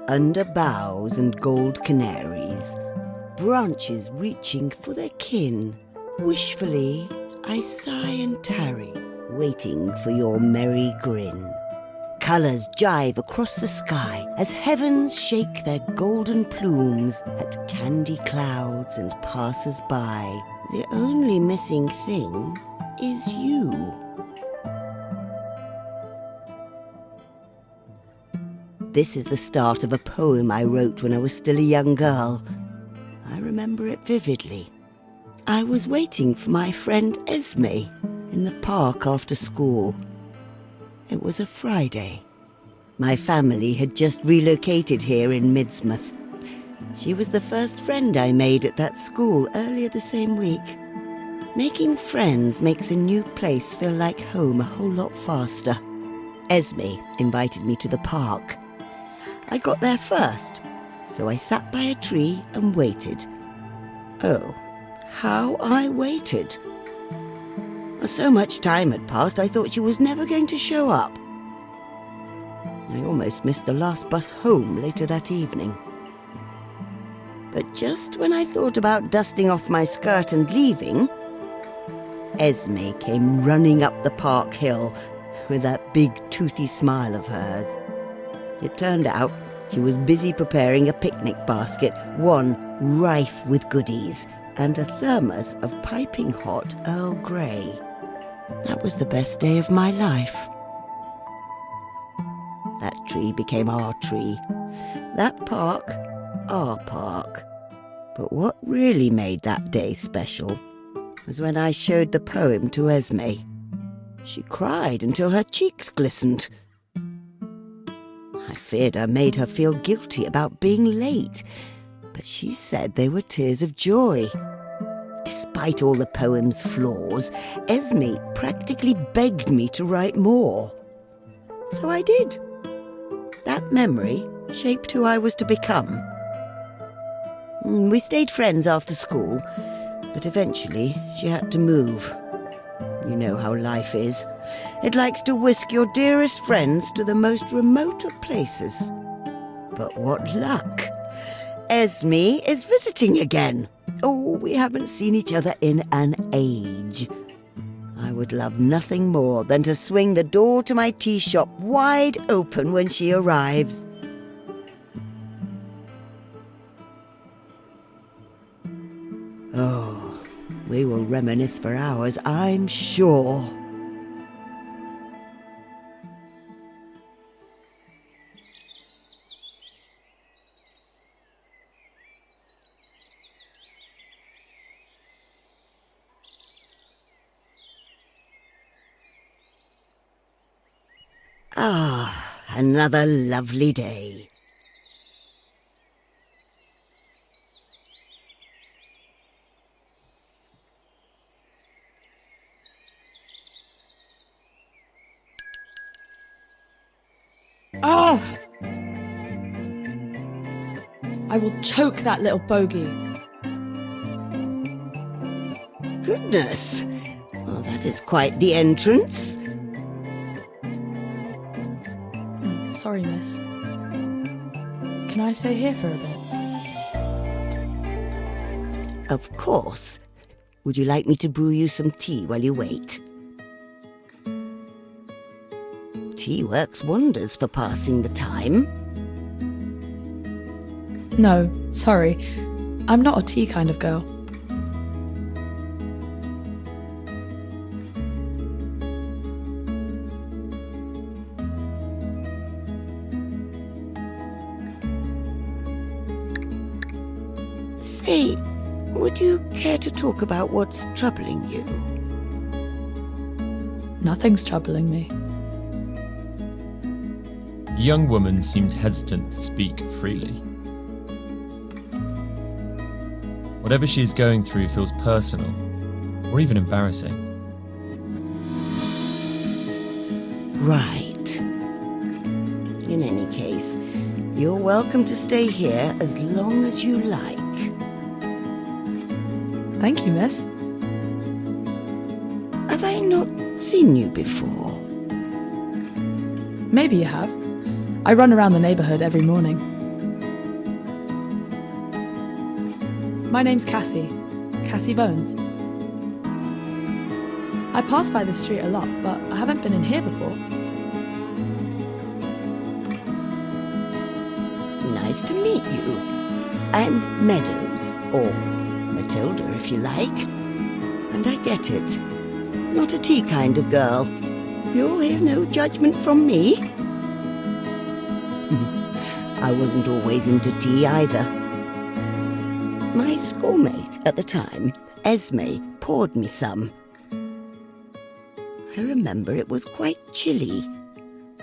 under boughs and gold canaries, branches reaching for their kin. Wishfully, I sigh and tarry, waiting for your merry grin. Colours jive across the sky as heavens shake their golden plumes at candy clouds and passers-by. The only missing thing is you. This is the start of a poem I wrote when I was still a young girl. I remember it vividly. I was waiting for my friend Esme in the park after school. It was a Friday. My family had just relocated here in Midsmouth. She was the first friend I made at that school earlier the same week. Making friends makes a new place feel like home a whole lot faster. Esme invited me to the park. I got there first, so I sat by a tree and waited. Oh, how I waited. So much time had passed, I thought she was never going to show up. I almost missed the last bus home later that evening. But just when I thought about dusting off my skirt and leaving, Esme came running up the park hill with that big toothy smile of hers. It turned out she was busy preparing a picnic basket, one rife with goodies, and a thermos of piping hot Earl Grey. That was the best day of my life. That tree became our tree. That park, our park. But what really made that day special was when I showed the poem to Esme. She cried until her cheeks glistened. I feared I made her feel guilty about being late, but she said they were tears of joy. Despite all the poem's flaws, Esme practically begged me to write more. So I did. That memory shaped who I was to become. We stayed friends after school, but eventually she had to move. You know how life is. It likes to whisk your dearest friends to the most remote of places. But what luck! Esme is visiting again. Oh, we haven't seen each other in an age. I would love nothing more than to swing the door to my tea shop wide open when she arrives. Oh, we will reminisce for hours, I'm sure. Ah, another lovely day. Ah! I will choke that little bogey. Goodness! Well, that is quite the entrance. Sorry, miss. Can I stay here for a bit? Of course. Would you like me to brew you some tea while you wait? Tea works wonders for passing the time. No, sorry. I'm not a tea kind of girl. Say, would you care to talk about what's troubling you? Nothing's troubling me. The young woman seemed hesitant to speak freely. Whatever she is going through feels personal, or even embarrassing. Right. In any case, you're welcome to stay here as long as you like. Thank you, miss. Have I not seen you before? Maybe you have. I run around the neighbourhood every morning. My name's Cassie. Cassie Bones. I pass by this street a lot, but I haven't been in here before. Nice to meet you. I'm Meadows, or Matilda if you like. And I get it. Not a tea kind of girl. You'll hear no judgment from me. I wasn't always into tea either. My schoolmate at the time, Esme, poured me some. I remember it was quite chilly.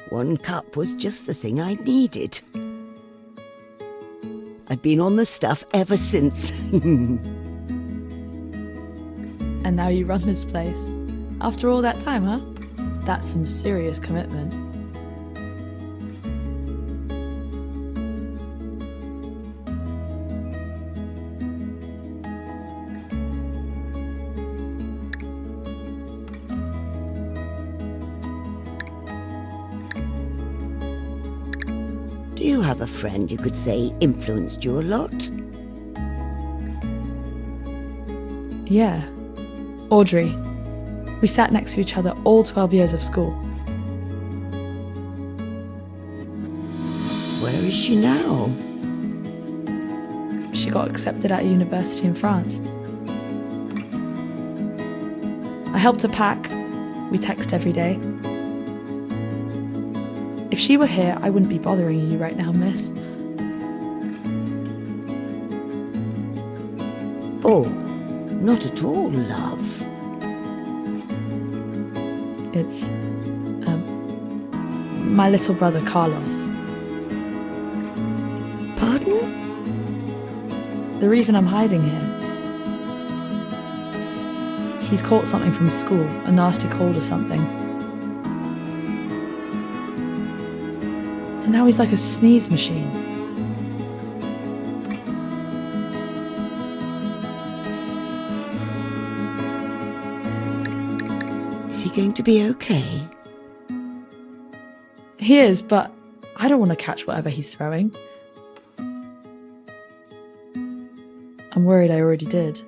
1 cup was just the thing I needed. I've been on the stuff ever since. And now you run this place. After all that time, huh? That's some serious commitment. Do you have a friend you could say influenced you a lot? Yeah. Audrey. We sat next to each other all 12 years of school. Where is she now? She got accepted at a university in France. I helped her pack. We text every day. If she were here, I wouldn't be bothering you right now, miss. Oh, not at all, love. It's, my little brother Carlos. Pardon? The reason I'm hiding here. He's caught something from school, a nasty cold or something. And now he's like a sneeze machine. Is he going to be okay? He is, but I don't want to catch whatever he's throwing. I'm worried I already did.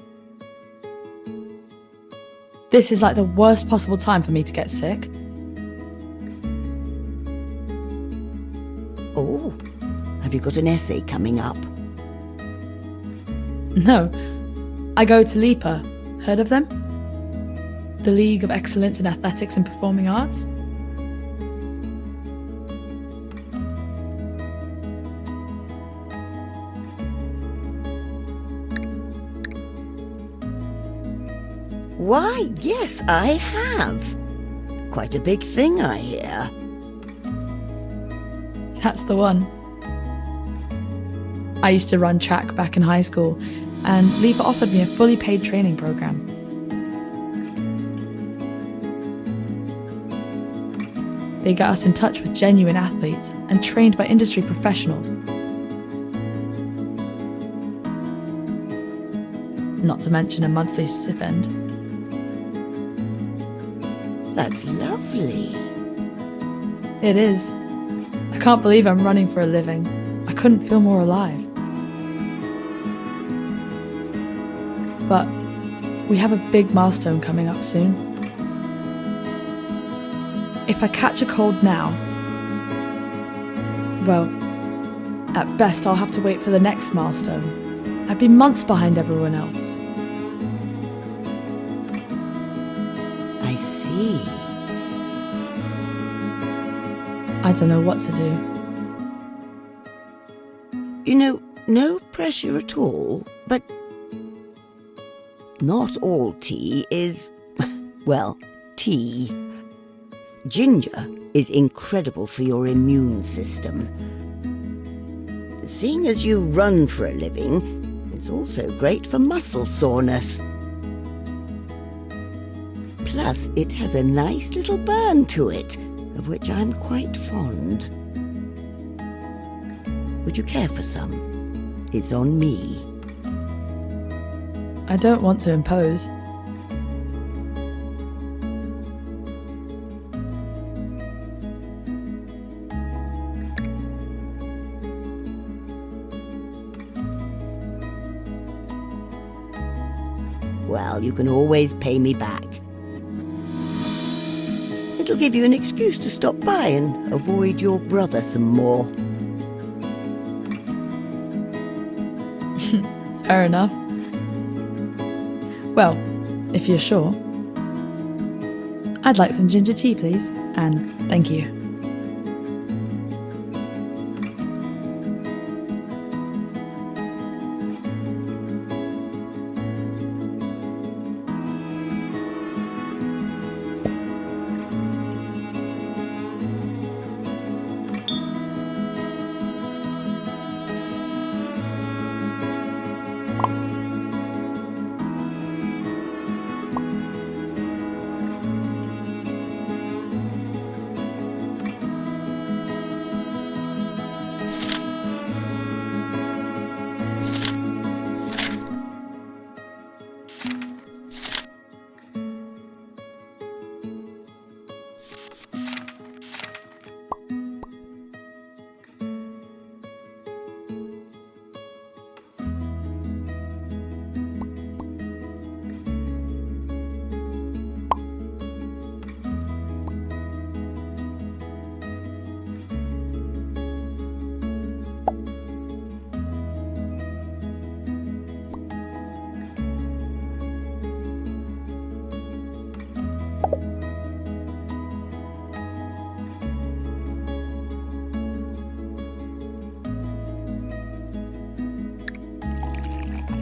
This is like the worst possible time for me to get sick. Oh, have you got an essay coming up? No, I go to LIPA. Heard of them? The League of Excellence in Athletics and Performing Arts? Why, yes, I have. Quite a big thing, I hear. That's the one. I used to run track back in high school, and LIPA offered me a fully paid training program. They got us in touch with genuine athletes and trained by industry professionals. Not to mention a monthly stipend. That's lovely. It is. I can't believe I'm running for a living. I couldn't feel more alive. But we have a big milestone coming up soon. If I catch a cold now, well, at best I'll have to wait for the next milestone. I'd be months behind everyone else. I see. I don't know what to do. You know, no pressure at all, but not all tea is, well, tea. Ginger is incredible for your immune system. Seeing as you run for a living, it's also great for muscle soreness. Plus, it has a nice little burn to it, of which I'm quite fond. Would you care for some? It's on me. I don't want to impose. Well, you can always pay me back. It'll give you an excuse to stop by and avoid your brother some more. Fair enough. Well, if you're sure. I'd like some ginger tea, please, and thank you.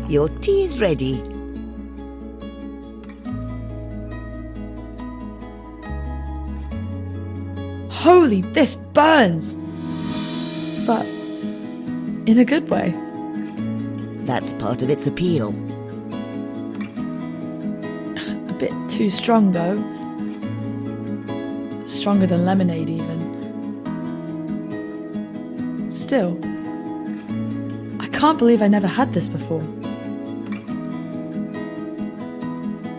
Your tea is ready. Holy, this burns! But in a good way. That's part of its appeal. A bit too strong, though. Stronger than lemonade, even. Still, I can't believe I never had this before.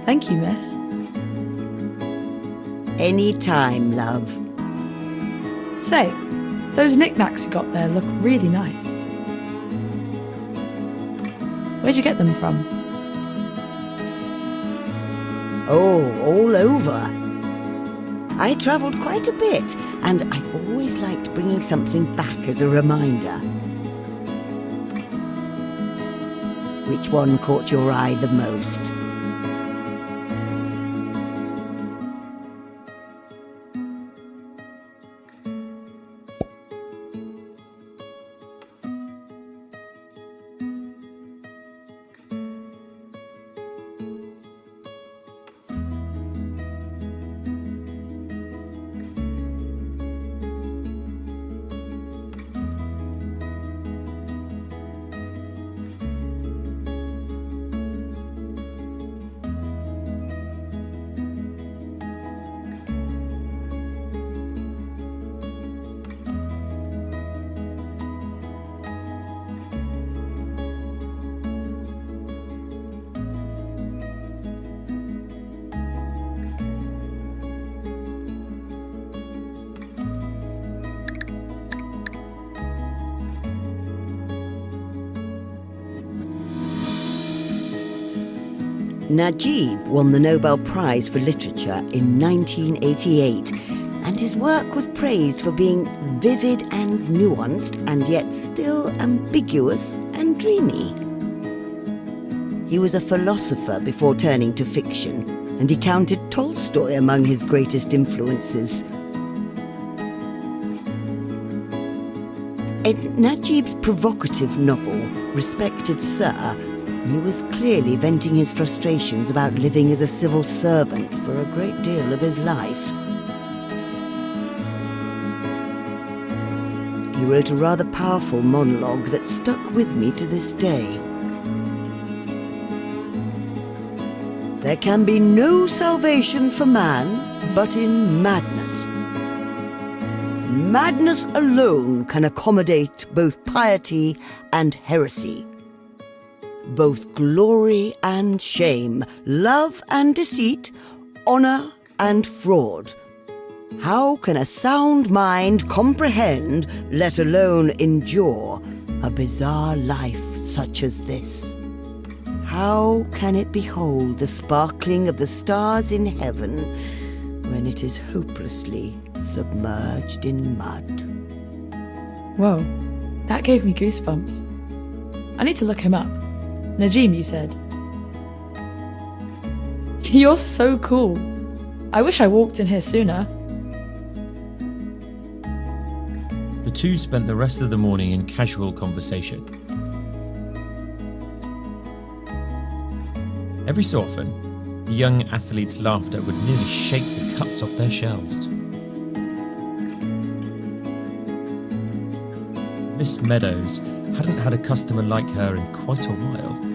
Thank you, miss. Any time, love. Say, those knickknacks you got there look really nice. Where'd you get them from? Oh, all over. I travelled quite a bit, and I always liked bringing something back as a reminder. Which one caught your eye the most? Najib won the Nobel Prize for Literature in 1988, and his work was praised for being vivid and nuanced, and yet still ambiguous and dreamy. He was a philosopher before turning to fiction, and he counted Tolstoy among his greatest influences. In Najib's provocative novel, Respected Sir, he was clearly venting his frustrations about living as a civil servant for a great deal of his life. He wrote a rather powerful monologue that stuck with me to this day. There can be no salvation for man but in madness. Madness alone can accommodate both piety and heresy, both glory and shame, love and deceit, honor and fraud. How can a sound mind comprehend, let alone endure, a bizarre life such as this? How can it behold the sparkling of the stars in heaven when it is hopelessly submerged in mud? Whoa, that gave me goosebumps. I need to look him up. Najim, you said? You're so cool. I wish I walked in here sooner. The two spent the rest of the morning in casual conversation. Every so often, the young athlete's laughter would nearly shake the cups off their shelves. Miss Meadows hadn't had a customer like her in quite a while.